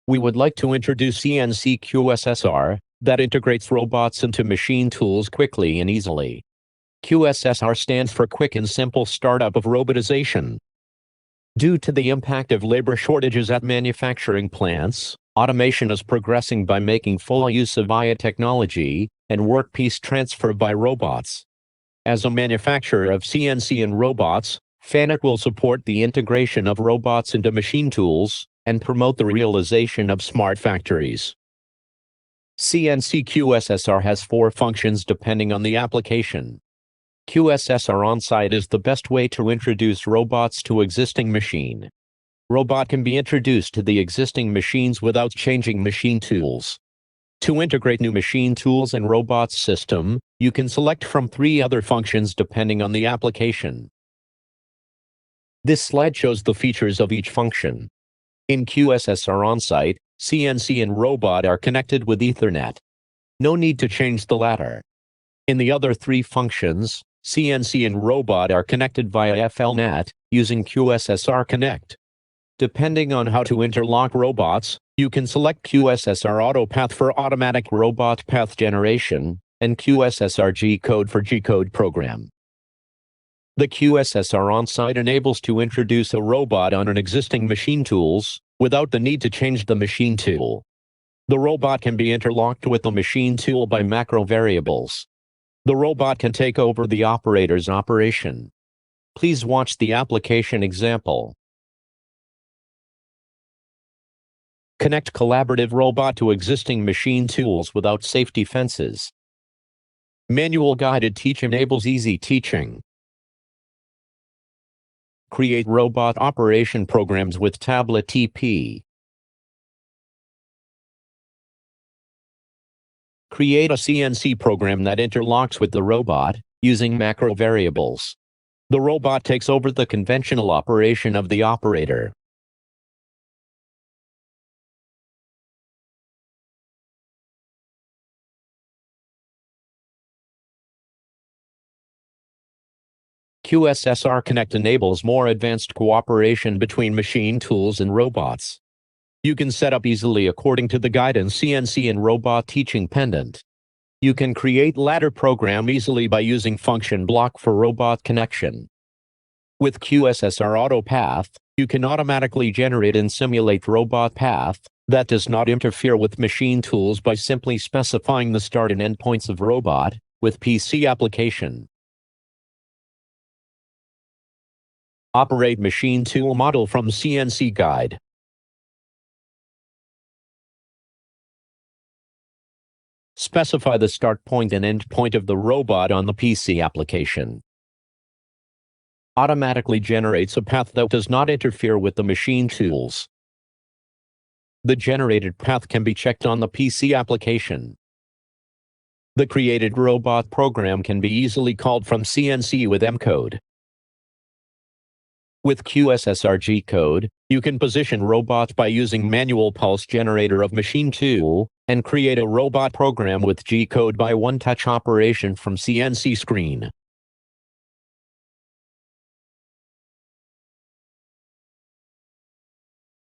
We would like to introduce CNC QSSR that integrates robots into machine tools quickly and easily. QSSR stands for Quick and Simple Startup of Robotization. Due to the impact of labor shortages at manufacturing plants, automation is progressing by making full use of AI technology and workpiece transfer by robots. As a manufacturer of CNC and robots, FANUC will support the integration of robots into machine tools and promote the realization of smart factories. CNC QSSR has 4 functions depending on the application. QSSR on-site is the best way to introduce robots to existing machine. Robot can be introduced to the existing machines without changing machine tools. To integrate new machine tools and robots system, you can select from 3 other functions depending on the application. This slide shows the features of each function. In QSSR on-site, CNC and robot are connected with Ethernet. No need to change the latter. In the other 3 functions, CNC and robot are connected via FLNet using QSSR Connect. Depending on how to interlock robots, you can select QSSR AutoPath for automatic robot path generation and QSSR G-code for G-code program. The QSSR on-site enables to introduce a robot on an existing machine tools without the need to change the machine tool. The robot can be interlocked with the machine tool by macro variables. The robot can take over the operator's operation. Please watch the application example. Connect collaborative robot to existing machine tools without safety fences. Manual guided teach enables easy teaching. Create robot operation programs with tablet TP. Create a CNC program that interlocks with the robot using macro variables. The robot takes over the conventional operation of the operator. QSSR Connect enables more advanced cooperation between machine tools and robots. You can set up easily according to the guidance CNC and robot teaching pendant. You can create ladder program easily by using function block for robot connection. With QSSR AutoPath, you can automatically generate and simulate robot path that does not interfere with machine tools by simply specifying the start and end points of robot with PC application. Operate machine tool model from CNC guide. Specify the start point and end point of the robot on the PC application. Automatically generates a path that does not interfere with the machine tools. The generated path can be checked on the PC application. The created robot program can be easily called from CNC with M-code. With QSSR G-code, you can position robots by using manual pulse generator of machine tool and create a robot program with G-code by one-touch operation from CNC screen.